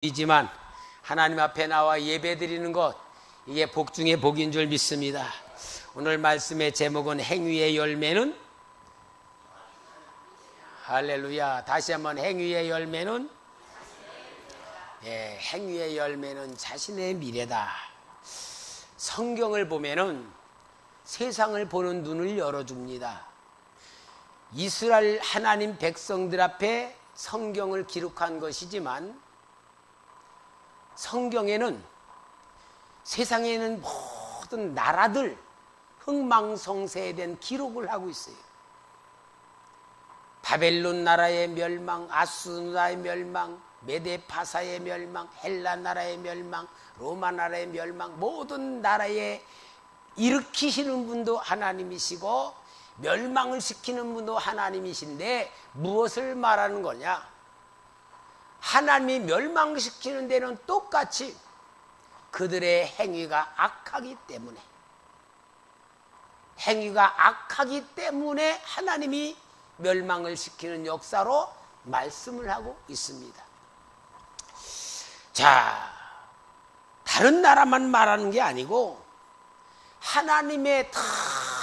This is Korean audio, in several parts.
이지만 하나님 앞에 나와 예배드리는 것, 이게 복 중에 복인 줄 믿습니다. 오늘 말씀의 제목은 행위의 열매는, 할렐루야, 다시 한번 행위의 열매는, 행위의 열매는 자신의 미래다. 성경을 보면은 세상을 보는 눈을 열어줍니다. 이스라엘 하나님 백성들 앞에 성경을 기록한 것이지만 성경에는 세상에 있는 모든 나라들 흥망성쇠에 대한 기록을 하고 있어요. 바벨론 나라의 멸망, 아수르 나라의 멸망, 메데파사의 멸망, 헬라 나라의 멸망, 로마 나라의 멸망, 모든 나라에 일으키시는 분도 하나님이시고 멸망을 시키는 분도 하나님이신데 무엇을 말하는 거냐? 하나님이 멸망시키는 데는 똑같이 그들의 행위가 악하기 때문에, 행위가 악하기 때문에 하나님이 멸망을 시키는 역사로 말씀을 하고 있습니다. 자, 다른 나라만 말하는 게 아니고 하나님의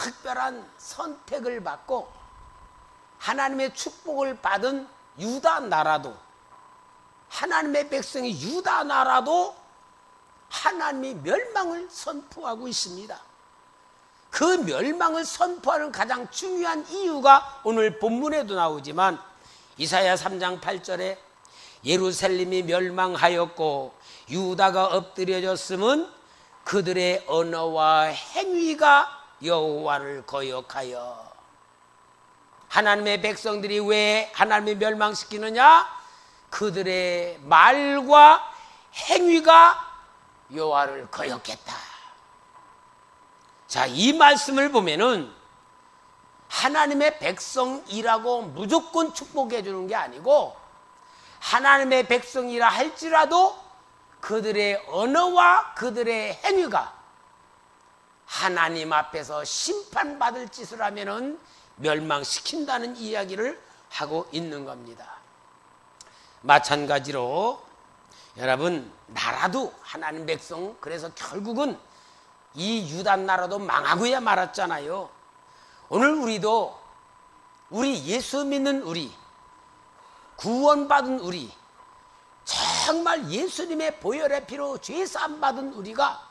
특별한 선택을 받고 하나님의 축복을 받은 유다 나라도, 하나님의 백성이 유다 나라도 하나님이 멸망을 선포하고 있습니다. 그 멸망을 선포하는 가장 중요한 이유가 오늘 본문에도 나오지만 이사야 3장 8절에 예루살렘이 멸망하였고 유다가 엎드려졌음은 그들의 언어와 행위가 여호와를 거역하여. 하나님의 백성들이 왜 하나님이 멸망시키느냐? 그들의 말과 행위가 여호와를 거역했다. 자, 이 말씀을 보면은 하나님의 백성이라고 무조건 축복해 주는 게 아니고 하나님의 백성이라 할지라도 그들의 언어와 그들의 행위가 하나님 앞에서 심판받을 짓을 하면은 멸망시킨다는 이야기를 하고 있는 겁니다. 마찬가지로 여러분, 나라도 하나님 백성, 그래서 결국은 이 유다 나라도 망하고야 말았잖아요. 오늘 우리도, 우리 예수 믿는 우리, 구원받은 우리, 정말 예수님의 보혈의 피로 죄사함 받은 우리가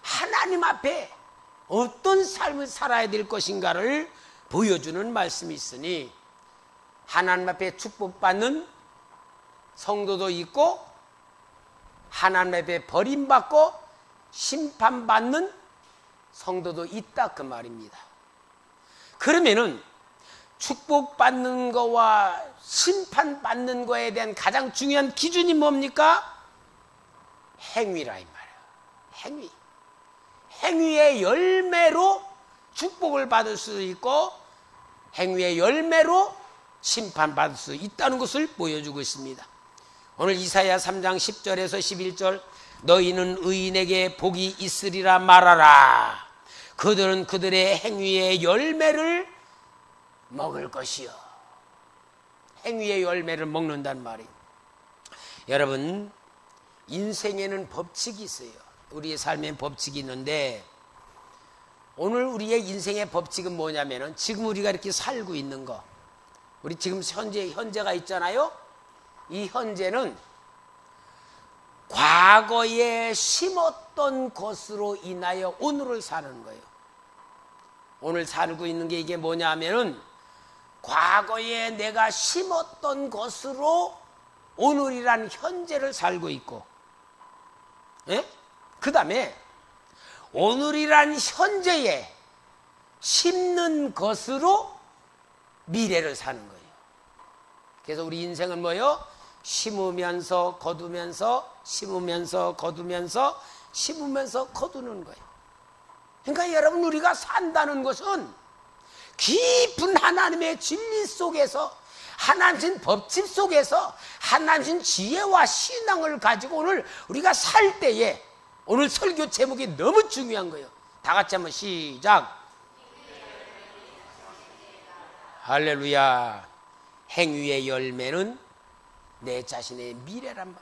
하나님 앞에 어떤 삶을 살아야 될 것인가를 보여주는 말씀이 있으니, 하나님 앞에 축복받는 성도도 있고 하나님 앞에 버림받고 심판받는 성도도 있다, 그 말입니다. 그러면은 축복받는 거와 심판받는 거에 대한 가장 중요한 기준이 뭡니까? 행위라 이 말이에요. 행위. 행위의 열매로 축복을 받을 수 있고 행위의 열매로 심판받을 수 있다는 것을 보여주고 있습니다. 오늘 이사야 3장 10절에서 11절, 너희는 의인에게 복이 있으리라 말하라. 그들은 그들의 행위의 열매를 먹을 것이요. 행위의 열매를 먹는단 말이에요. 여러분, 인생에는 법칙이 있어요. 우리의 삶에 법칙이 있는데 오늘 우리의 인생의 법칙은 뭐냐면은 지금 우리가 이렇게 살고 있는 거, 우리 지금 현재가 있잖아요. 이 현재는 과거에 심었던 것으로 인하여 오늘을 사는 거예요. 오늘 살고 있는 게 이게 뭐냐면은 과거에 내가 심었던 것으로 오늘이란 현재를 살고 있고, 그 다음에 오늘이란 현재에 심는 것으로 미래를 사는 거예요. 그래서 우리 인생은 뭐예요? 심으면서 거두면서, 심으면서 거두면서, 심으면서 거두는 거예요. 그러니까 여러분, 우리가 산다는 것은 깊은 하나님의 진리 속에서, 하나님 법칙 속에서 하나님 지혜와 신앙을 가지고 오늘 우리가 살 때에, 오늘 설교 제목이 너무 중요한 거예요. 다 같이 한번 시작. 할렐루야. 행위의 열매는 내 자신의 미래란 말.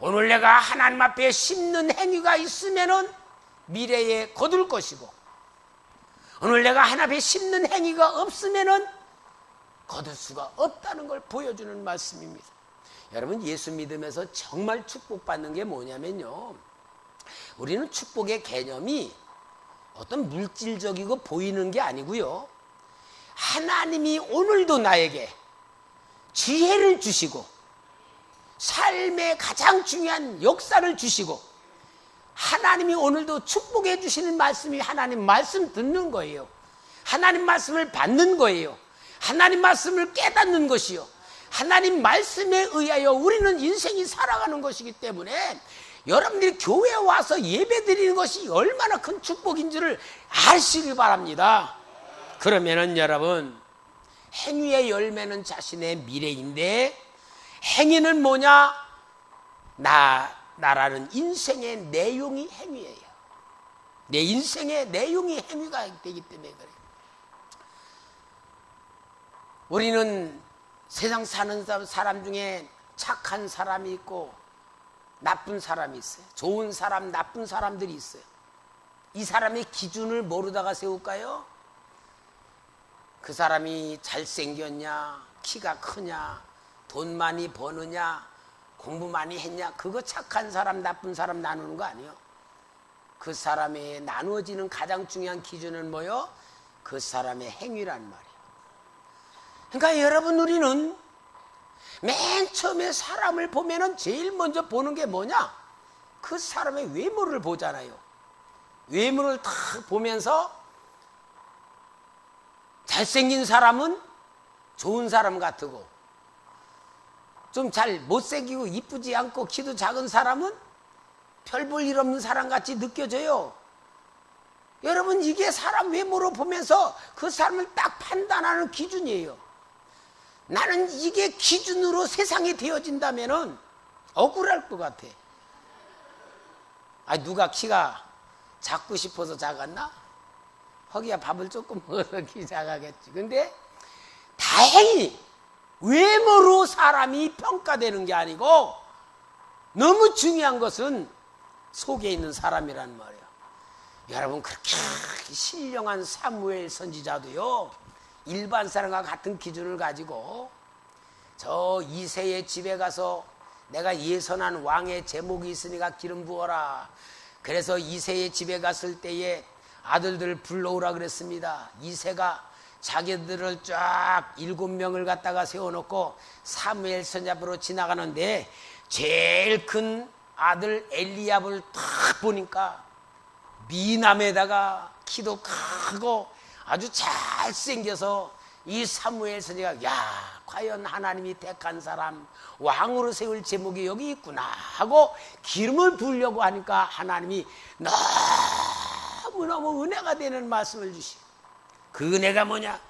오늘 내가 하나님 앞에 심는 행위가 있으면은 미래에 거둘 것이고, 오늘 내가 하나님 앞에 심는 행위가 없으면은 거둘 수가 없다는 걸 보여주는 말씀입니다. 여러분, 예수 믿으면서 정말 축복받는 게 뭐냐면요, 우리는 축복의 개념이 어떤 물질적이고 보이는 게 아니고요, 하나님이 오늘도 나에게 지혜를 주시고 삶의 가장 중요한 역사를 주시고, 하나님이 오늘도 축복해 주시는 말씀이 하나님 말씀 듣는 거예요. 하나님 말씀을 받는 거예요. 하나님 말씀을 깨닫는 것이요, 하나님 말씀에 의하여 우리는 인생이 살아가는 것이기 때문에 여러분들이 교회에 와서 예배 드리는 것이 얼마나 큰 축복인지를 아시길 바랍니다. 그러면은 여러분, 행위의 열매는 자신의 미래인데 행위는 뭐냐? 나라는 인생의 내용이 행위예요. 내 인생의 내용이 행위가 되기 때문에 그래요. 우리는 세상 사는 사람 중에 착한 사람이 있고 나쁜 사람이 있어요. 좋은 사람, 나쁜 사람들이 있어요. 이 사람의 기준을 모르다가 세울까요? 그 사람이 잘생겼냐, 키가 크냐, 돈 많이 버느냐, 공부 많이 했냐, 그거 착한 사람, 나쁜 사람 나누는 거 아니에요. 그 사람의 나누어지는 가장 중요한 기준은 뭐요? 그 사람의 행위란 말이에요. 그러니까 여러분, 우리는 맨 처음에 사람을 보면은 제일 먼저 보는 게 뭐냐? 그 사람의 외모를 보잖아요. 외모를 딱 보면서 잘생긴 사람은 좋은 사람 같고, 좀 잘 못생기고 이쁘지 않고 키도 작은 사람은 별 볼 일 없는 사람 같이 느껴져요. 여러분, 이게 사람 외모로 보면서 그 사람을 딱 판단하는 기준이에요. 나는 이게 기준으로 세상이 되어진다면은 억울할 것 같아. 누가 키가 작고 싶어서 작았나? 허기야 밥을 조금 먹어서 키 작아겠지. 근데 다행히 외모로 사람이 평가되는 게 아니고, 너무 중요한 것은 속에 있는 사람이란 말이에요. 여러분, 그렇게 신령한 사무엘 선지자도요, 일반 사람과 같은 기준을 가지고 저 이새의 집에 가서 내가 예선한 왕의 제목이 있으니까 기름 부어라. 그래서 이새의 집에 갔을 때에 아들들을 불러오라 그랬습니다. 이새가 자기들을 쫙 7명을 갖다가 세워놓고 사무엘 선지자 앞으로 지나가는데 제일 큰 아들 엘리압을 딱 보니까 미남에다가 키도 크고 아주 잘생겨서 이 사무엘 선지자가, 야, 과연 하나님이 택한 사람, 왕으로 세울 제목이 여기 있구나 하고 기름을 부으려고 하니까 하나님이 너무너무 은혜가 되는 말씀을 주시고, 그 은혜가 뭐냐?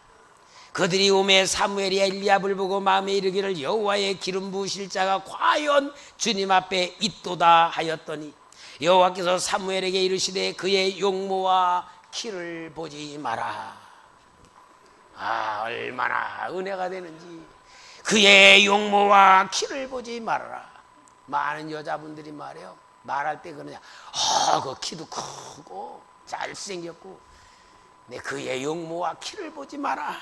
그들이 오매 사무엘이 엘리압을 보고 마음에 이르기를, 여호와의 기름 부으실 자가 과연 주님 앞에 있도다 하였더니 여호와께서 사무엘에게 이르시되 그의 용모와 키를 보지 마라. 얼마나 은혜가 되는지. 그의 용모와 키를 보지 말아라. 많은 여자분들이 말해요, 말할 때 그러냐, 그 키도 크고 잘생겼고, 내 그의 용모와 키를 보지 마라.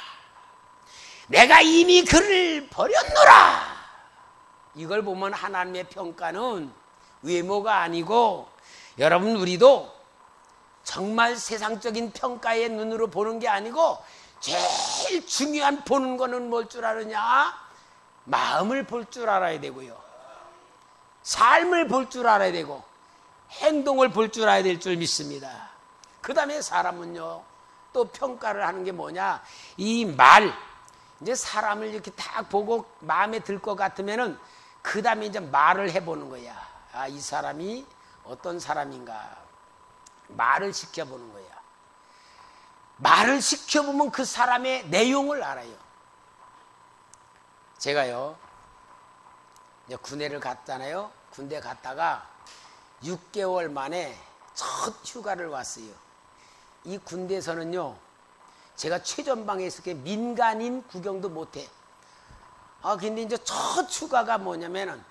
내가 이미 그를 버렸노라. 이걸 보면 하나님의 평가는 외모가 아니고, 여러분, 우리도 정말 세상적인 평가의 눈으로 보는 게 아니고 제일 중요한 보는 거는 뭘 줄 아느냐? 마음을 볼 줄 알아야 되고요, 삶을 볼 줄 알아야 되고, 행동을 볼 줄 알아야 될 줄 믿습니다. 그 다음에 사람은요, 또 평가를 하는 게 뭐냐? 이 말, 이제 사람을 이렇게 딱 보고 마음에 들 것 같으면은 그 다음에 이제 말을 해보는 거야. 이 사람이 어떤 사람인가? 말을 시켜보는 거야. 말을 시켜보면 그 사람의 내용을 알아요. 제가요, 이제 군대를 갔잖아요. 군대 갔다가 6개월 만에 첫 휴가를 왔어요. 이 군대에서는요, 제가 최전방에 있을 때 민간인 구경도 못해. 근데 이제 첫 휴가가 뭐냐면은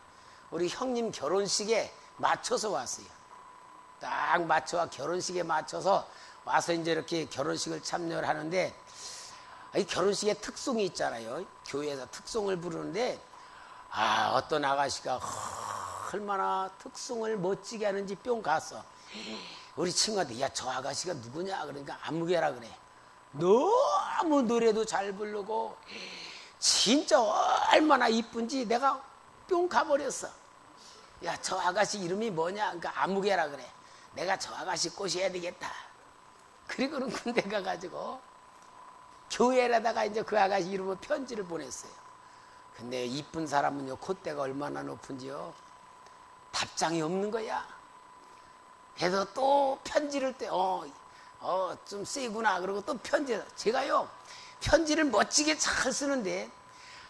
우리 형님 결혼식에 맞춰서 왔어요. 딱 맞춰와 결혼식에 맞춰서 와서 이제 이렇게 결혼식을 참여를 하는데, 이 결혼식에 특송이 있잖아요. 교회에서 특송을 부르는데, 어떤 아가씨가 얼마나 특송을 멋지게 하는지 뿅 갔어. 우리 친구한테, 야, 저 아가씨가 누구냐? 그러니까 아무개라 그래. 너무 노래도 잘 부르고 진짜 얼마나 이쁜지 내가 뿅 가버렸어. 야, 저 아가씨 이름이 뭐냐? 그러니까 아무개라 그래. 내가 저 아가씨 꼬셔야 되겠다. 그리고는 군대 가가지고 교회에다가 이제 그 아가씨 이름으로 편지를 보냈어요. 근데 이쁜 사람은요, 콧대가 얼마나 높은지요, 답장이 없는 거야. 그래서 또 편지를 좀 세구나. 그러고 또 편지, 제가요 편지를 멋지게 잘 쓰는데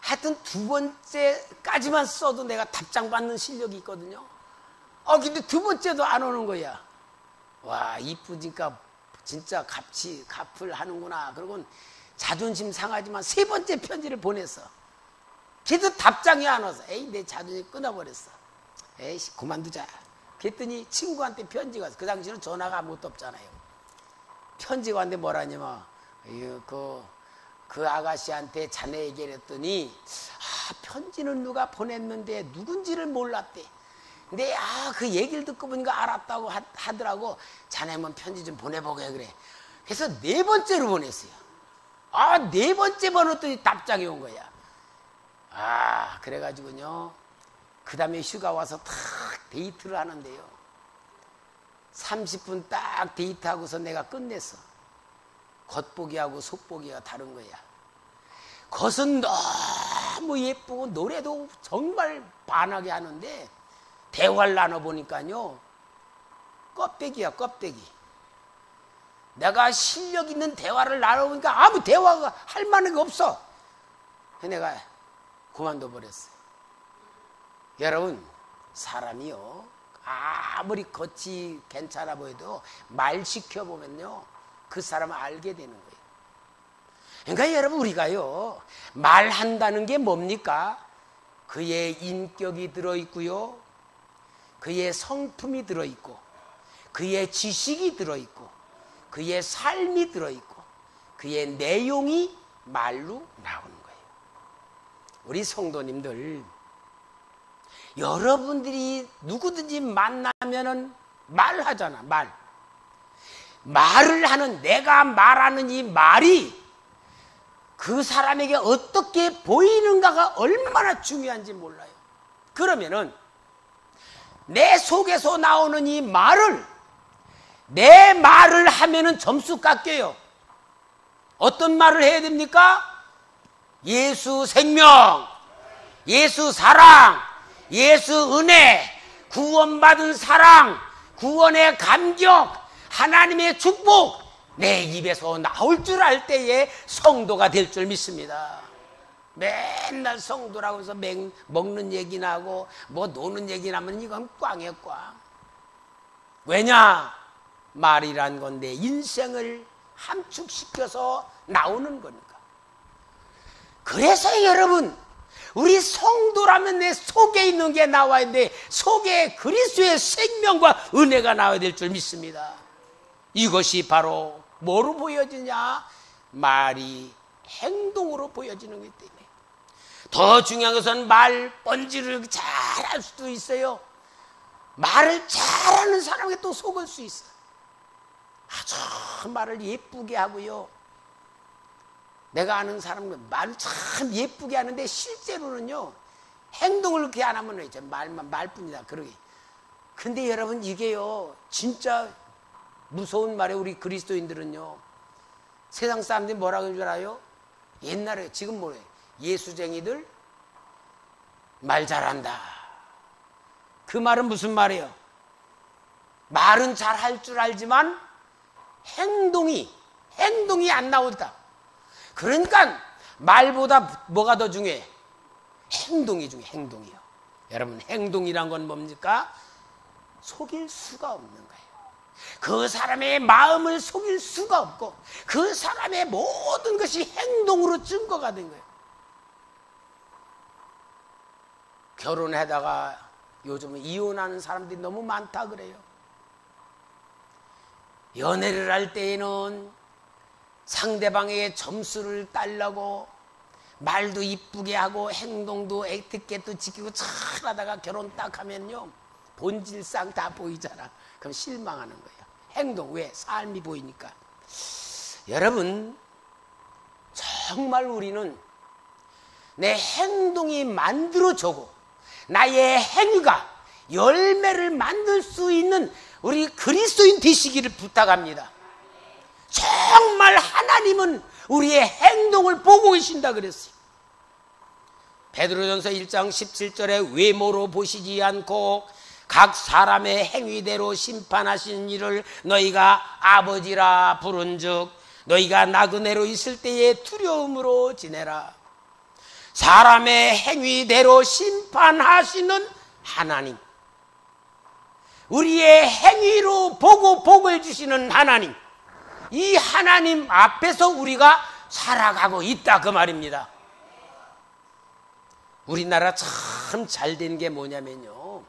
하여튼 두 번째까지만 써도 내가 답장 받는 실력이 있거든요. 근데 두 번째도 안 오는 거야. 와, 이쁘니까 진짜 갚을 하는구나. 그러고 자존심 상하지만 세 번째 편지를 보냈어. 그래도 답장이 안 와서, 에이, 내 자존심 끊어버렸어. 에이씨, 그만두자. 그랬더니 친구한테 편지가 왔어. 그 당시에는 전화가 아무것도 없잖아요. 편지가 왔는데 뭐라냐면, 그 아가씨한테 자네 얘기를 했더니, 편지는 누가 보냈는데 누군지를 몰랐대. 근데 그 얘기를 듣고 보니까 알았다고 하더라고. 자네만 편지 좀 보내보게 그래. 그래서 네 번째로 보냈어요. 네 번째 번호더니 답장이 온 거야. 그래가지고요, 그 다음에 휴가 와서 딱 데이트를 하는데요, 30분 딱 데이트하고서 내가 끝냈어. 겉보기하고 속보기가 다른 거야. 겉은 너무 예쁘고 노래도 정말 반하게 하는데 대화를 나눠보니까요, 껍데기야, 껍데기. 내가 실력 있는 대화를 나눠보니까 아무 대화가 할 만한 게 없어. 내가 그만둬 버렸어요. 여러분, 사람이요, 아무리 겉이 괜찮아 보여도 말 시켜보면요, 그 사람을 알게 되는 거예요. 그러니까 여러분, 우리가요, 말한다는 게 뭡니까? 그의 인격이 들어있고요, 그의 성품이 들어있고, 그의 지식이 들어있고, 그의 삶이 들어있고, 그의 내용이 말로 나오는 거예요. 우리 성도님들, 여러분들이 누구든지 만나면은 말하잖아. 말을 하는, 내가 말하는 이 말이 그 사람에게 어떻게 보이는가가 얼마나 중요한지 몰라요. 그러면은 내 속에서 나오는 이 말을, 내 말을 하면은 점수 깎여요. 어떤 말을 해야 됩니까? 예수 생명, 예수 사랑, 예수 은혜, 구원받은 사랑, 구원의 감격, 하나님의 축복, 내 입에서 나올 줄 알 때에 성도가 될 줄 믿습니다. 맨날 성도라고 해서 먹는 얘기나 하고 뭐 노는 얘기나 하면 이건 꽝이에요, 꽝. 왜냐? 말이란 건 내 인생을 함축시켜서 나오는 거니까. 그래서 여러분, 우리 성도라면 내 속에 있는 게 나와야 되는데, 속에 그리스도의 생명과 은혜가 나와야 될 줄 믿습니다. 이것이 바로 뭐로 보여지냐? 말이 행동으로 보여지는 거기 때문에. 더 중요한 것은 말 번지를 잘할 수도 있어요. 말을 잘하는 사람에게 또 속을 수 있어. 아주 말을 예쁘게 하고요, 내가 아는 사람은 말을 참 예쁘게 하는데 실제로는요, 행동을 그렇게 안 하면 이제 말뿐이다. 그러게. 근데 여러분, 이게요, 진짜 무서운 말이에요. 우리 그리스도인들은요, 세상 사람들이 뭐라고 하는 줄 알아요? 옛날에, 지금 뭐래? 예수쟁이들 말 잘한다. 그 말은 무슨 말이에요? 말은 잘할 줄 알지만 행동이 안 나온다. 그러니까 말보다 뭐가 더 중요해? 행동이 중요해. 행동이요. 여러분, 행동이란 건 뭡니까? 속일 수가 없는 거예요. 그 사람의 마음을 속일 수가 없고, 그 사람의 모든 것이 행동으로 증거가 된 거예요. 결혼하다가 요즘은 이혼하는 사람들이 너무 많다 그래요. 연애를 할 때에는 상대방에게 점수를 따려고 말도 이쁘게 하고 행동도 에티켓도 지키고 잘하다가 결혼 딱 하면요, 본질상 다 보이잖아. 그럼 실망하는 거예요. 행동, 왜? 삶이 보이니까. 여러분, 정말 우리는 내 행동이 만들어져고 나의 행위가 열매를 만들 수 있는 우리 그리스도인 되시기를 부탁합니다. 정말 하나님은 우리의 행동을 보고 계신다 그랬어요. 베드로전서 1장 17절에 외모로 보시지 않고 각 사람의 행위대로 심판하시는 이를 너희가 아버지라 부른즉 너희가 나그네로 있을 때에 두려움으로 지내라. 사람의 행위대로 심판하시는 하나님, 우리의 행위로 보고 복을 주시는 하나님, 이 하나님 앞에서 우리가 살아가고 있다 그 말입니다. 우리나라 참 잘 된 게 뭐냐면요,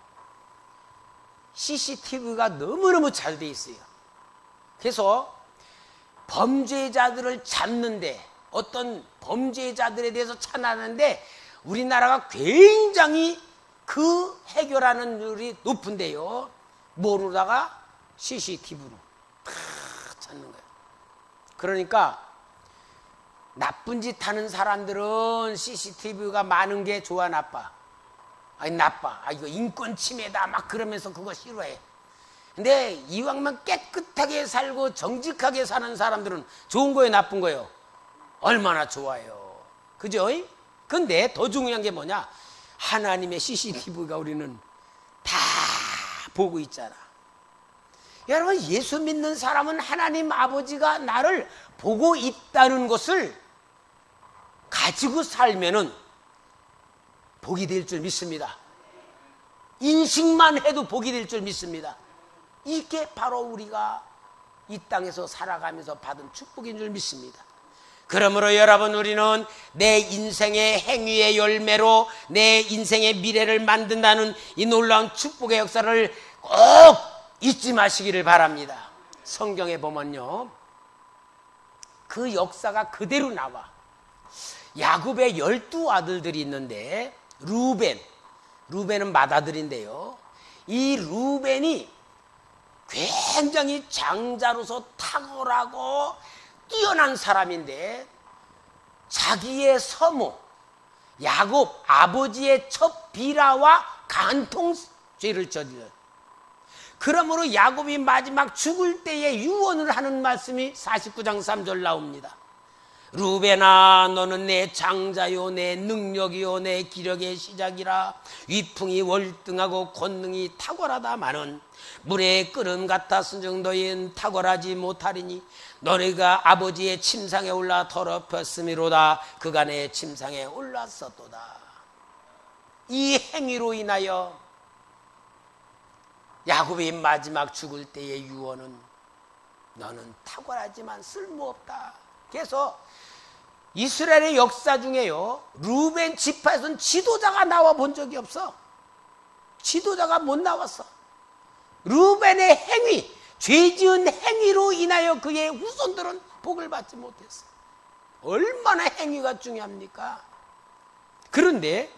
CCTV가 너무너무 잘 돼 있어요. 그래서 범죄자들을 잡는데, 어떤 범죄자들에 대해서 찾아내는데 우리나라가 굉장히 그 해결하는률이 높은데요, 뭐로다가 CCTV로 다 찾는 거예요. 그러니까 나쁜 짓 하는 사람들은 CCTV가 많은 게 좋아, 나빠? 아니, 나빠. 이거 인권 침해다 막 그러면서 그거 싫어해. 근데 이왕만 깨끗하게 살고 정직하게 사는 사람들은 좋은 거예요, 나쁜 거예요? 얼마나 좋아요. 그죠? 근데 더 중요한 게 뭐냐, 하나님의 CCTV가 우리는 다 보고 있잖아. 여러분, 예수 믿는 사람은 하나님 아버지가 나를 보고 있다는 것을 가지고 살면은 복이 될 줄 믿습니다. 인식만 해도 복이 될 줄 믿습니다. 이게 바로 우리가 이 땅에서 살아가면서 받은 축복인 줄 믿습니다. 그러므로 여러분, 우리는 내 인생의 행위의 열매로 내 인생의 미래를 만든다는 이 놀라운 축복의 역사를 꼭 잊지 마시기를 바랍니다. 성경에 보면요, 그 역사가 그대로 나와. 야곱의 12아들들이 있는데 루벤은 맏아들인데요, 이 루벤이 굉장히 장자로서 탁월하고 뛰어난 사람인데 자기의 서모 야곱 아버지의 첫 비라와 간통죄를 저질러요. 그러므로 야곱이 마지막 죽을 때에 유언을 하는 말씀이 49장 3절 나옵니다. 루벤아, 너는 내 장자요 내 능력이요 내 기력의 시작이라. 위풍이 월등하고 권능이 탁월하다마는 물의 끓음 같았은즉 너희는 탁월하지 못하리니 너희가 아버지의 침상에 올라 더럽혔음이로다. 그가 내 침상에 올랐었도다. 이 행위로 인하여 야곱이 마지막 죽을 때의 유언은 너는 탁월하지만 쓸모없다. 그래서 이스라엘의 역사 중에요, 루벤 지파에서는 지도자가 나와 본 적이 없어. 지도자가 못 나왔어. 루벤의 행위, 죄 지은 행위로 인하여 그의 후손들은 복을 받지 못했어. 얼마나 행위가 중요합니까? 그런데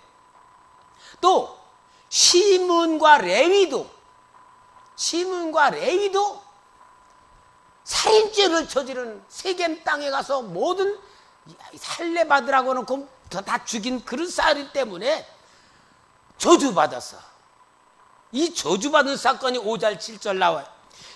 또 시므온과 레위도 살인죄를 저지른 세겜 땅에 가서 모든 살레받으라고 놓고 다 죽인 그런 쌀이 때문에 저주받았어. 이 저주받은 사건이 5절 7절 나와요.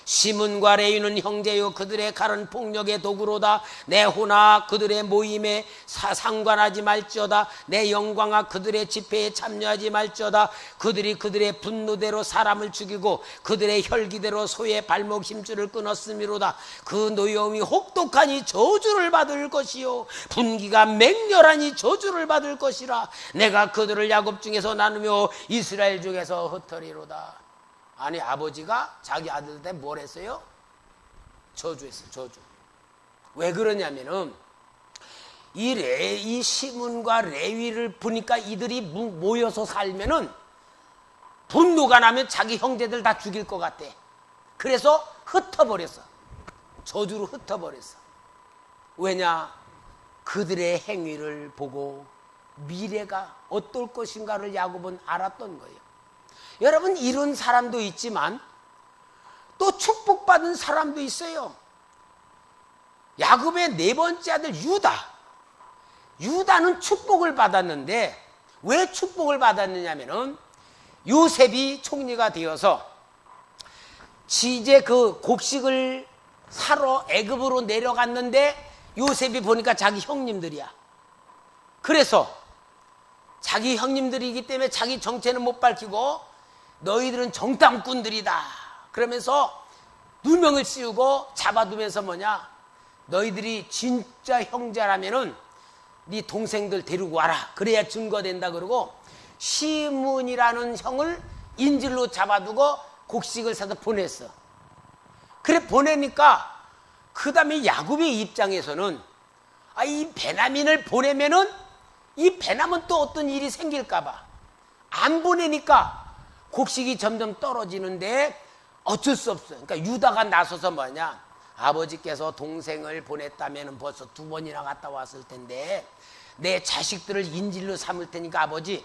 시므온과 레위는 형제요 그들의 칼은 폭력의 도구로다. 내 호나 그들의 모임에 상관하지 말지어다. 내 영광아 그들의 집회에 참여하지 말지어다. 그들이 그들의 분노대로 사람을 죽이고 그들의 혈기대로 소의 발목 힘줄을 끊었음이로다. 그 노여움이 혹독하니 저주를 받을 것이요 분기가 맹렬하니 저주를 받을 것이라. 내가 그들을 야곱 중에서 나누며 이스라엘 중에서 흩어리로다. 아니, 아버지가 자기 아들한테 뭘 했어요? 저주했어요. 저주. 왜 그러냐면은 이 시므온과 레위를 보니까 이들이 모여서 살면은 분노가 나면 자기 형제들 다 죽일 것 같대. 그래서 흩어버렸어. 저주로 흩어버렸어. 왜냐? 그들의 행위를 보고 미래가 어떨 것인가를 야곱은 알았던 거예요. 여러분, 이런 사람도 있지만 또 축복받은 사람도 있어요. 야곱의 네 번째 아들 유다는 축복을 받았는데, 왜 축복을 받았느냐면은 요셉이 총리가 되어서 이제 그 곡식을 사러 애굽으로 내려갔는데 요셉이 보니까 자기 형님들이야. 그래서 자기 형님들이기 때문에 자기 정체는 못 밝히고 너희들은 정탐꾼들이다 그러면서 누명을 씌우고 잡아두면서 뭐냐, 너희들이 진짜 형제라면은 네 동생들 데리고 와라, 그래야 증거된다. 그러고 시므이라는 형을 인질로 잡아두고 곡식을 사서 보냈어. 그래 보내니까 그 다음에 야곱의 입장에서는 이 베냐민을 보내면은 이 베냐민 또 어떤 일이 생길까봐 안 보내니까 곡식이 점점 떨어지는데 어쩔 수 없어. 그러니까 유다가 나서서 뭐냐, 아버지께서 동생을 보냈다면 벌써 2번이나 갔다 왔을 텐데 내 자식들을 인질로 삼을 테니까 아버지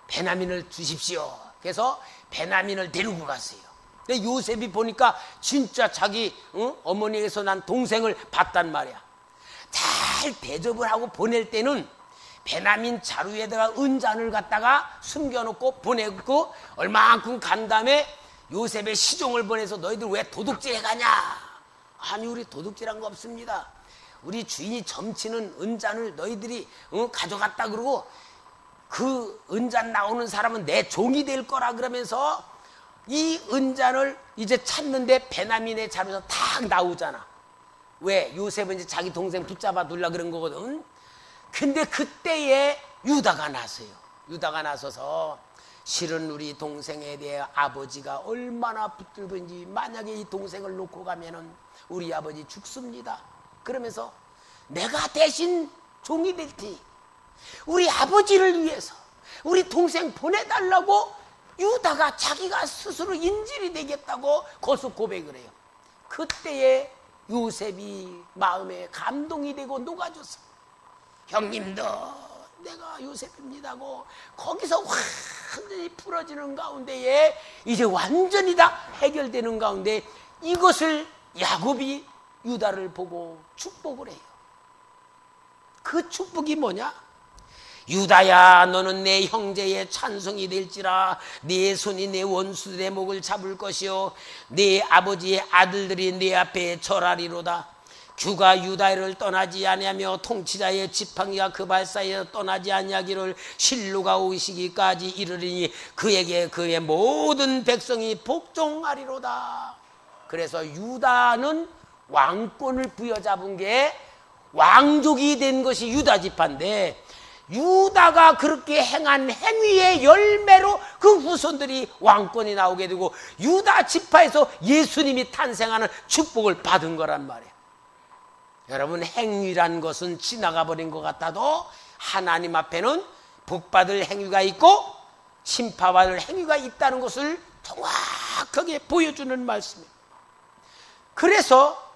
베냐민을 주십시오. 그래서 베냐민을 데리고 갔어요. 근데 요셉이 보니까 진짜 자기 어머니에게서 난 동생을 봤단 말이야. 잘 대접을 하고 보낼 때는 베냐민 자루에다가 은잔을 갖다가 숨겨놓고 보내고 얼마만큼 간 다음에 요셉의 시종을 보내서 너희들 왜 도둑질해 가냐? 아니, 우리 도둑질한 거 없습니다. 우리 주인이 점치는 은잔을 너희들이 가져갔다 그러고 그 은잔 나오는 사람은 내 종이 될 거라 그러면서 이 은잔을 이제 찾는데 베냐민의 자루에서 탁 나오잖아. 왜? 요셉은 이제 자기 동생 붙잡아 둘라 그런 거거든. 근데 그때에 유다가 나서요. 유다가 나서서 실은 우리 동생에 대해 아버지가 얼마나 붙들건지 만약에 이 동생을 놓고 가면은 우리 아버지 죽습니다. 그러면서 내가 대신 종이 될 테니 우리 아버지를 위해서 우리 동생 보내달라고 유다가 자기가 스스로 인질이 되겠다고 거듭 고백을 해요. 그때에 요셉이 마음에 감동이 되고 녹아졌어. 형님도 내가 요셉입니다고 거기서 완전히 풀어지는 가운데에 이제 완전히 다 해결되는 가운데 이것을 야곱이 유다를 보고 축복을 해요. 그 축복이 뭐냐? 유다야, 너는 내 형제의 찬송이 될지라. 네 손이 내 원수들의 목을 잡을 것이요 네 아버지의 아들들이 네 앞에 절하리로다. 규가 유다를 떠나지 아니하며 통치자의 지팡이가 그 발사에서 떠나지 아니하기를 실로가 오시기까지 이르리니 그에게 그의 모든 백성이 복종하리로다. 그래서 유다는 왕권을 부여잡은 게 왕족이 된 것이 유다 지파인데, 유다가 그렇게 행한 행위의 열매로 그 후손들이 왕권이 나오게 되고 유다 지파에서 예수님이 탄생하는 축복을 받은 거란 말이에요. 여러분, 행위란 것은 지나가 버린 것 같아도 하나님 앞에는 복받을 행위가 있고 심판받을 행위가 있다는 것을 정확하게 보여주는 말씀이에요. 그래서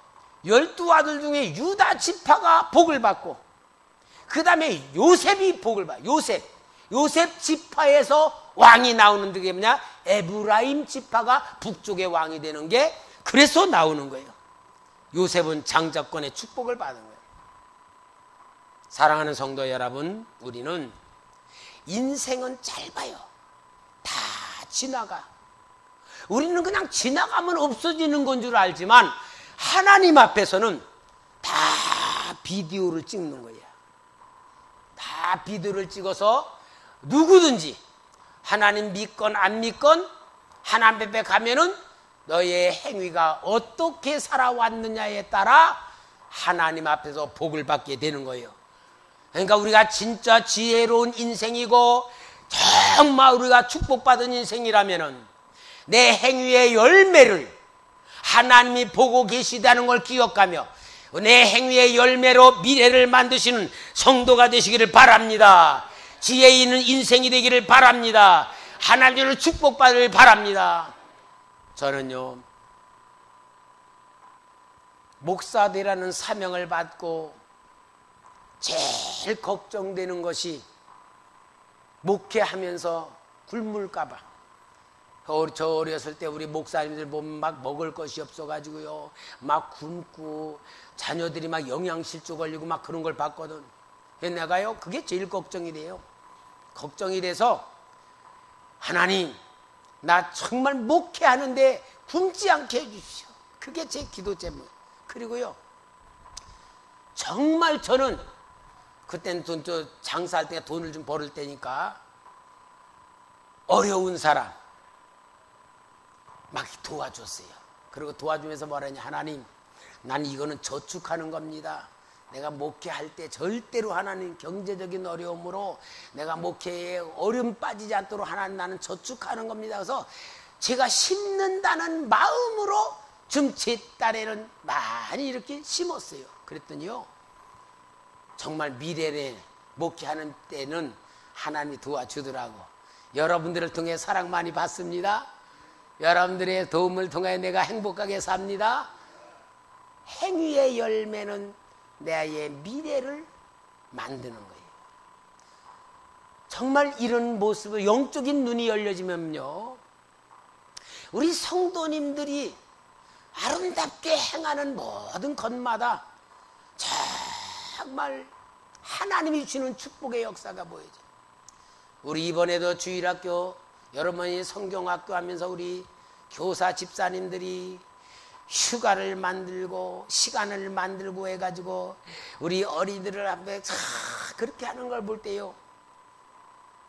12아들 중에 유다 지파가 복을 받고 그 다음에 요셉이 복을 받아. 요셉 지파에서 왕이 나오는 게 뭐냐? 에브라임 지파가 북쪽의 왕이 되는 게 그래서 나오는 거예요. 요셉은 장자권의 축복을 받은 거예요. 사랑하는 성도 여러분, 우리는 인생은 짧아요. 다 지나가. 우리는 그냥 지나가면 없어지는 건 줄 알지만 하나님 앞에서는 다 비디오를 찍는 거예요. 다 비디오를 찍어서 누구든지 하나님 믿건 안 믿건 하나님 앞에 가면은 너의 행위가 어떻게 살아왔느냐에 따라 하나님 앞에서 복을 받게 되는 거예요. 그러니까 우리가 진짜 지혜로운 인생이고 정말 우리가 축복받은 인생이라면은 내 행위의 열매를 하나님이 보고 계시다는 걸 기억하며 내 행위의 열매로 미래를 만드시는 성도가 되시기를 바랍니다. 지혜 있는 인생이 되기를 바랍니다. 하나님을 축복받을 바랍니다. 저는요, 목사되라는 사명을 받고 제일 걱정되는 것이 목회하면서 굶을까봐. 저 어렸을 때 우리 목사님들 보면 막 먹을 것이 없어가지고요, 막 굶고 자녀들이 막 영양실조 걸리고 막 그런 걸 봤거든. 내가요, 그게 제일 걱정이 돼요. 걱정이 돼서, 하나님, 나 정말 목회하는데 굶지 않게 해주십시오. 그게 제 기도 제목. 그리고요, 정말 저는 그때는 장사할 때 돈을 좀 벌을 때니까 어려운 사람 막 도와줬어요. 그리고 도와주면서 뭐라냐, 하나님, 난 이거는 저축하는 겁니다. 내가 목회할 때 절대로 하나님 경제적인 어려움으로 내가 목회에 어려움 빠지지 않도록 하나님, 나는 저축하는 겁니다. 그래서 제가 심는다는 마음으로 좀 제 딸에는 많이 이렇게 심었어요. 그랬더니요, 정말 미래에 목회하는 때는 하나님이 도와주더라고. 여러분들을 통해 사랑 많이 받습니다. 여러분들의 도움을 통해 내가 행복하게 삽니다. 행위의 열매는 내 미래를 만드는 거예요. 정말 이런 모습을, 영적인 눈이 열려지면요, 우리 성도님들이 아름답게 행하는 모든 것마다 정말 하나님이 주시는 축복의 역사가 보여져요. 우리 이번에도 주일학교, 여러분이 성경학교 하면서 우리 교사 집사님들이 휴가를 만들고 시간을 만들고 해가지고 우리 어린이들 앞에 그렇게 하는 걸 볼 때요,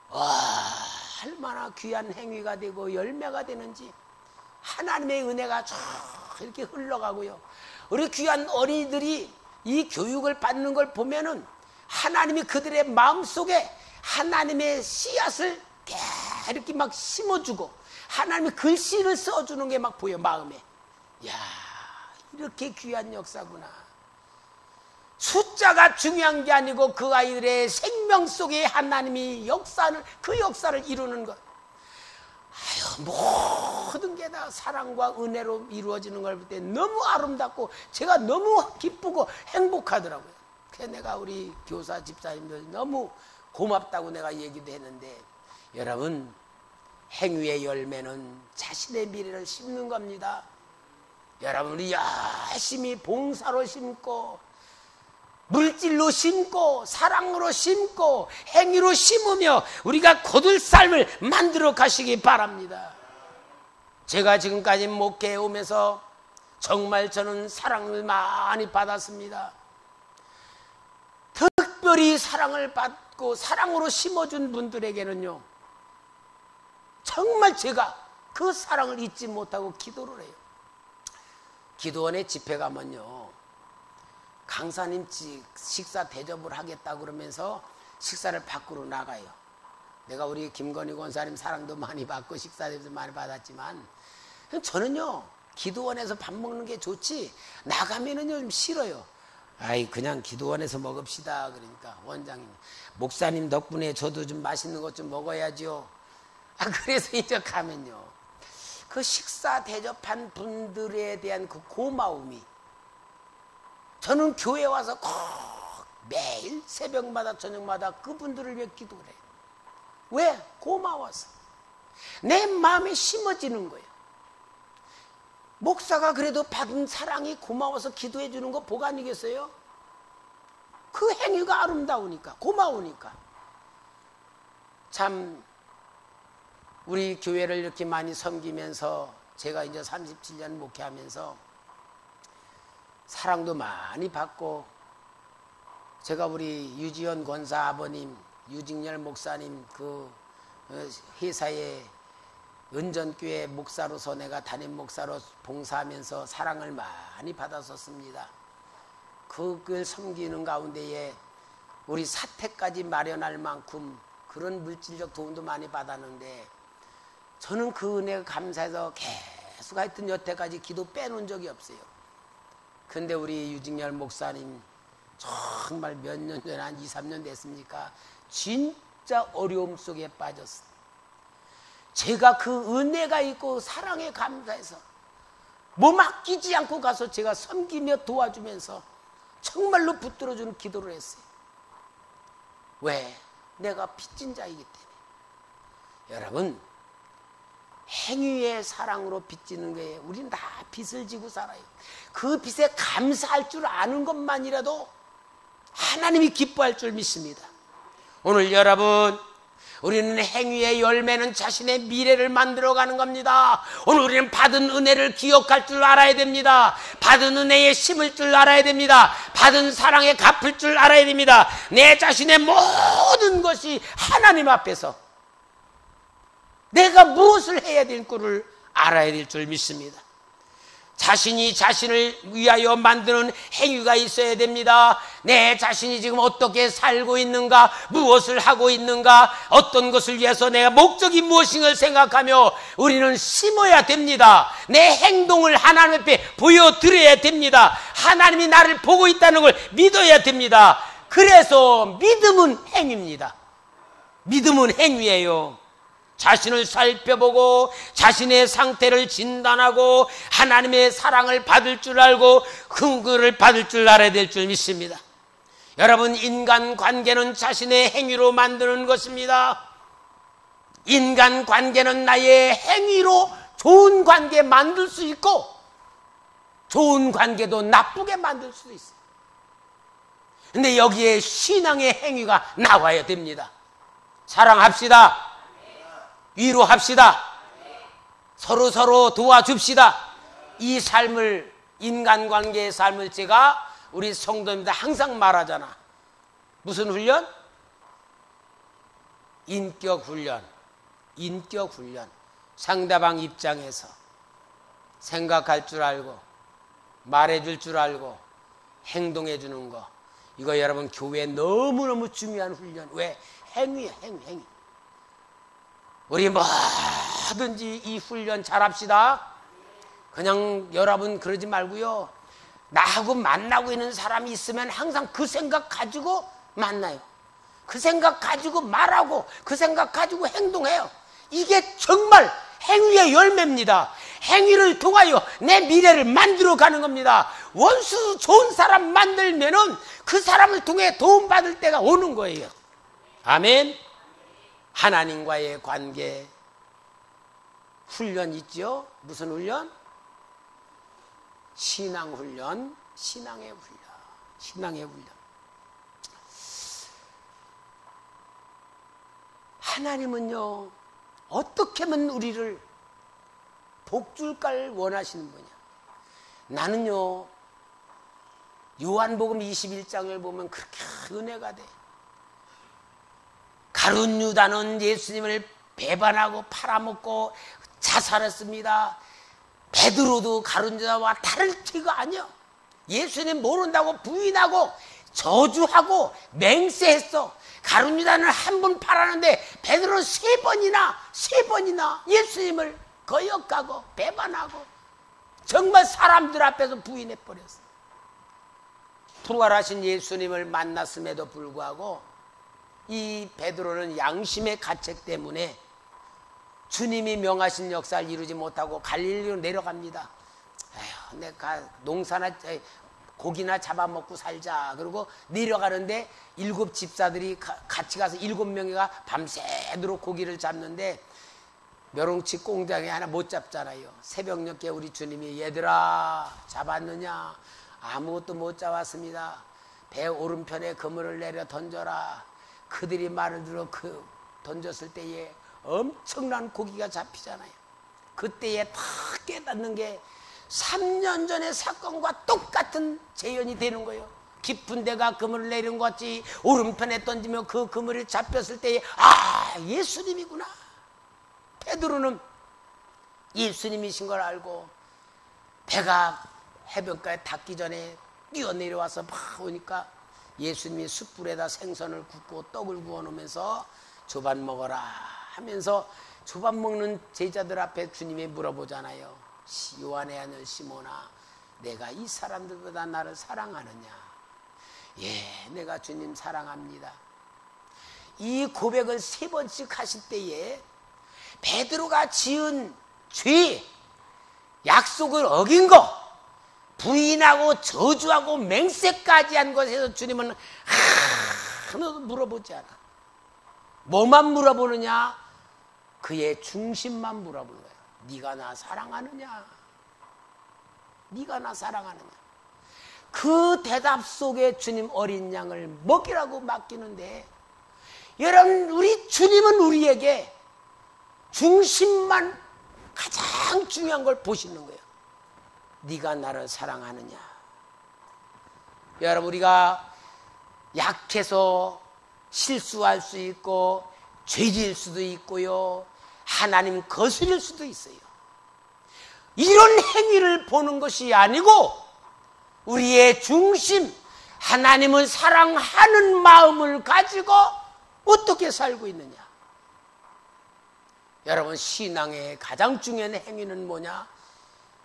와, 얼마나 귀한 행위가 되고 열매가 되는지, 하나님의 은혜가 쭉 이렇게 흘러가고요, 우리 귀한 어린이들이 이 교육을 받는 걸 보면은 하나님이 그들의 마음속에 하나님의 씨앗을 이렇게 막 심어주고 하나님이 글씨를 써주는 게 막 보여, 마음에. 야, 이렇게 귀한 역사구나. 숫자가 중요한 게 아니고 그 아이들의 생명 속에 하나님이 그 역사를 이루는 것. 아유, 모든 게 다 사랑과 은혜로 이루어지는 걸 볼 때 너무 아름답고 제가 너무 기쁘고 행복하더라고요. 그래서 내가 우리 교사 집사님들 너무 고맙다고 내가 얘기도 했는데, 여러분, 행위의 열매는 자신의 미래를 심는 겁니다. 여러분이 열심히 봉사로 심고 물질로 심고 사랑으로 심고 행위로 심으며 우리가 거둘 삶을 만들어 가시기 바랍니다. 제가 지금까지 목회해 오면서 정말 저는 사랑을 많이 받았습니다. 특별히 사랑을 받고 사랑으로 심어준 분들에게는요, 정말 제가 그 사랑을 잊지 못하고 기도를 해요. 기도원에 집회 가면요, 강사님 식사 대접을 하겠다 그러면서 식사를 밖으로 나가요. 내가 우리 김건희 권사님 사랑도 많이 받고 식사 대접도 많이 받았지만, 저는요, 기도원에서 밥 먹는 게 좋지 나가면은요 좀 싫어요. 아이, 그냥 기도원에서 먹읍시다. 그러니까 원장님, 목사님 덕분에 저도 좀 맛있는 것 좀 먹어야죠. 그래서 이제 가면요, 그 식사 대접한 분들에 대한 그 고마움이, 저는 교회 와서 꼭 매일 새벽마다 저녁마다 그분들을 위해 기도를 해요. 왜? 고마워서. 내 마음에 심어지는 거예요. 목사가 그래도 받은 사랑이 고마워서 기도해 주는 거 복 아니겠어요? 그 행위가 아름다우니까, 고마우니까. 참, 우리 교회를 이렇게 많이 섬기면서 제가 이제 37년 목회하면서 사랑도 많이 받고, 제가 우리 유지연 권사 아버님, 유직열 목사님 그 회사의 은전교회 목사로서 내가 담임 목사로 봉사하면서 사랑을 많이 받았었습니다. 그걸 섬기는 가운데에 우리 사택까지 마련할 만큼 그런 물질적 도움도 많이 받았는데, 저는 그 은혜가 감사해서 계속 하여튼 여태까지 기도 빼놓은 적이 없어요. 근데 우리 유직열 목사님 정말 몇 년 전에, 한 2, 3년 됐습니까? 진짜 어려움 속에 빠졌어요. 제가 그 은혜가 있고 사랑에 감사해서 몸 아끼지 않고 가서 제가 섬기며 도와주면서 정말로 붙들어주는 기도를 했어요. 왜? 내가 빚진 자이기 때문에. 여러분, 행위의 사랑으로 빚지는 거예요. 우리는 다 빚을 지고 살아요. 그 빚에 감사할 줄 아는 것만이라도 하나님이 기뻐할 줄 믿습니다. 오늘 여러분, 우리는 행위의 열매는 자신의 미래를 만들어가는 겁니다. 오늘 우리는 받은 은혜를 기억할 줄 알아야 됩니다. 받은 은혜에 심을 줄 알아야 됩니다. 받은 사랑에 갚을 줄 알아야 됩니다. 내 자신의 모든 것이 하나님 앞에서 내가 무엇을 해야 될 거를 알아야 될 줄 믿습니다. 자신이 자신을 위하여 만드는 행위가 있어야 됩니다. 내 자신이 지금 어떻게 살고 있는가, 무엇을 하고 있는가, 어떤 것을 위해서 내가 목적이 무엇인가를 생각하며 우리는 심어야 됩니다. 내 행동을 하나님 앞에 보여드려야 됩니다. 하나님이 나를 보고 있다는 걸 믿어야 됩니다. 그래서 믿음은 행위입니다. 믿음은 행위예요. 자신을 살펴보고 자신의 상태를 진단하고 하나님의 사랑을 받을 줄 알고 긍휼을 받을 줄 알아야 될 줄 믿습니다. 여러분, 인간관계는 자신의 행위로 만드는 것입니다. 인간관계는 나의 행위로 좋은 관계 만들 수 있고 좋은 관계도 나쁘게 만들 수도 있어요. 근데 여기에 신앙의 행위가 나와야 됩니다. 사랑합시다. 위로합시다. 서로 도와줍시다. 이 삶을, 인간관계의 삶을 제가 우리 성도님들 항상 말하잖아. 무슨 훈련? 인격훈련. 인격훈련. 상대방 입장에서 생각할 줄 알고 말해줄 줄 알고 행동해 주는 거, 이거 여러분 교회에 너무너무 중요한 훈련. 왜? 행위야, 행위. 우리 뭐든지 이 훈련 잘합시다. 그냥 여러분 그러지 말고요, 나하고 만나고 있는 사람이 있으면 항상 그 생각 가지고 만나요. 그 생각 가지고 말하고 그 생각 가지고 행동해요. 이게 정말 행위의 열매입니다. 행위를 통하여 내 미래를 만들어 가는 겁니다. 원수 좋은 사람 만들면은 그 사람을 통해 도움받을 때가 오는 거예요. 아멘. 하나님과의 관계 훈련 있죠? 무슨 훈련? 신앙 훈련, 신앙의 훈련, 신앙의 훈련. 하나님은요, 어떻게 하면 우리를 복줄까를 원하시는 분이야. 나는요, 요한복음 21장을 보면 그렇게 은혜가 돼. 가룟 유다는 예수님을 배반하고 팔아먹고 자살했습니다. 베드로도 가룟 유다와 다를 티가 아니야. 예수님 모른다고 부인하고 저주하고 맹세했어. 가룟 유다는 한 번 팔았는데 베드로는 세 번이나 예수님을 거역하고 배반하고 정말 사람들 앞에서 부인해버렸어. 부활하신 예수님을 만났음에도 불구하고 이 베드로는 양심의 가책 때문에 주님이 명하신 역사를 이루지 못하고 갈릴리로 내려갑니다. 에휴, 내가 농사나 고기나 잡아먹고 살자. 그러고 내려가는데 7 집사들이 같이 가서 7명이가 밤새도록 고기를 잡는데 멸홍치 꽁장에 하나 못 잡잖아요. 새벽녘에 우리 주님이 얘들아 잡았느냐? 아무것도 못 잡았습니다. 배 오른편에 그물을 내려 던져라. 그들이 말을 들어 던졌을 때에 엄청난 고기가 잡히잖아요. 그때에 다 깨닫는 게 3년 전의 사건과 똑같은 재현이 되는 거예요. 깊은 데가 그물을 내린 것 같이 오른편에 던지면 그 그물이 잡혔을 때에 예수님이구나. 베드로는 예수님이신 걸 알고 배가 해변가에 닿기 전에 뛰어내려와서 막 오니까 예수님이 숯불에다 생선을 굽고 떡을 구워 놓으면서 조반 먹어라 하면서 조반 먹는 제자들 앞에 주님이 물어보잖아요. 요한의 아들 시몬아, 내가 이 사람들보다 나를 사랑하느냐? 예, 내가 주님 사랑합니다. 이 고백을 3번씩 하실 때에 베드로가 지은 죄, 약속을 어긴 거, 부인하고 저주하고 맹세까지 한 것에서 주님은 하나도 물어보지 않아. 뭐만 물어보느냐? 그의 중심만 물어보는 거야. 네가 나 사랑하느냐? 네가 나 사랑하느냐? 그 대답 속에 주님 어린 양을 먹이라고 맡기는데, 여러분, 우리 주님은 우리에게 중심만, 가장 중요한 걸 보시는 거예요. 네가 나를 사랑하느냐? 여러분, 우리가 약해서 실수할 수 있고 죄질 수도 있고요, 하나님 거스릴 수도 있어요. 이런 행위를 보는 것이 아니고 우리의 중심, 하나님을 사랑하는 마음을 가지고 어떻게 살고 있느냐? 여러분, 신앙의 가장 중요한 행위는 뭐냐?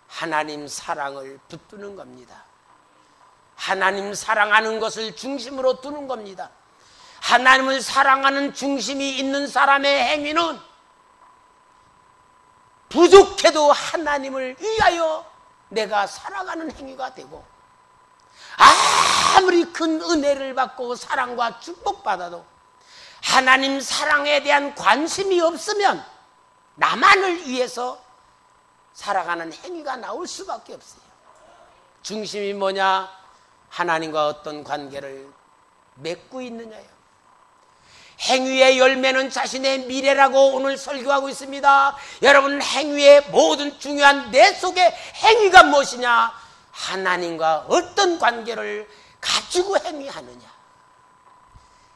하나님 사랑을 붙드는 겁니다. 하나님 사랑하는 것을 중심으로 두는 겁니다. 하나님을 사랑하는 중심이 있는 사람의 행위는 부족해도 하나님을 위하여 내가 살아가는 행위가 되고, 아무리 큰 은혜를 받고 사랑과 축복받아도 하나님 사랑에 대한 관심이 없으면 나만을 위해서 살아가는 행위가 나올 수밖에 없어요. 중심이 뭐냐? 하나님과 어떤 관계를 맺고 있느냐요. 행위의 열매는 자신의 미래라고 오늘 설교하고 있습니다. 여러분, 행위의 모든 중요한 내 속의 행위가 무엇이냐? 하나님과 어떤 관계를 가지고 행위하느냐.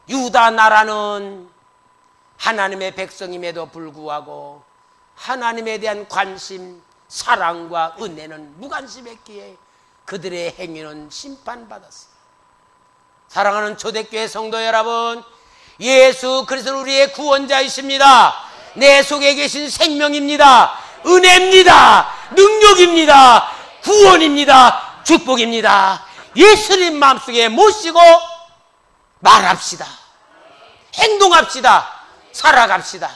유다 나라는 하나님의 백성임에도 불구하고 하나님에 대한 관심, 사랑과 은혜는 무관심했기에 그들의 행위는 심판받았어요. 사랑하는 초대교회 성도 여러분, 예수 그리스도는 우리의 구원자이십니다. 내 속에 계신 생명입니다. 은혜입니다. 능력입니다. 구원입니다. 축복입니다. 예수님 마음속에 모시고 말합시다. 행동합시다. 살아갑시다.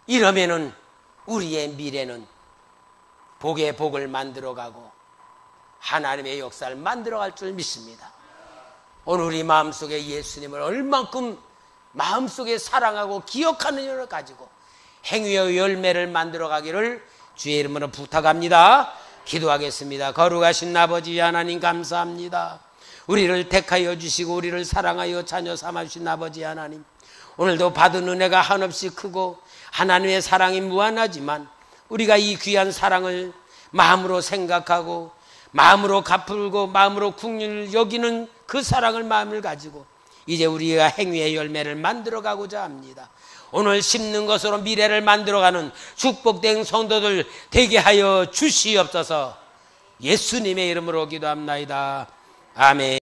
이러면은 우리의 미래는 복의 복을 만들어가고 하나님의 역사를 만들어갈 줄 믿습니다. 오늘 우리 마음속에 예수님을 얼만큼 마음속에 사랑하고 기억하느냐를 가지고 행위의 열매를 만들어가기를 주의 이름으로 부탁합니다. 기도하겠습니다. 거룩하신 아버지 하나님, 감사합니다. 우리를 택하여 주시고 우리를 사랑하여 자녀 삼아주신 아버지 하나님, 오늘도 받은 은혜가 한없이 크고 하나님의 사랑이 무한하지만 우리가 이 귀한 사랑을 마음으로 생각하고 마음으로 갚을고 마음으로 긍휼을 여기는 그 사랑을 마음을 가지고 이제 우리가 행위의 열매를 만들어가고자 합니다. 오늘 심는 것으로 미래를 만들어가는 축복된 성도들 되게 하여 주시옵소서. 예수님의 이름으로 기도합나이다. 아멘.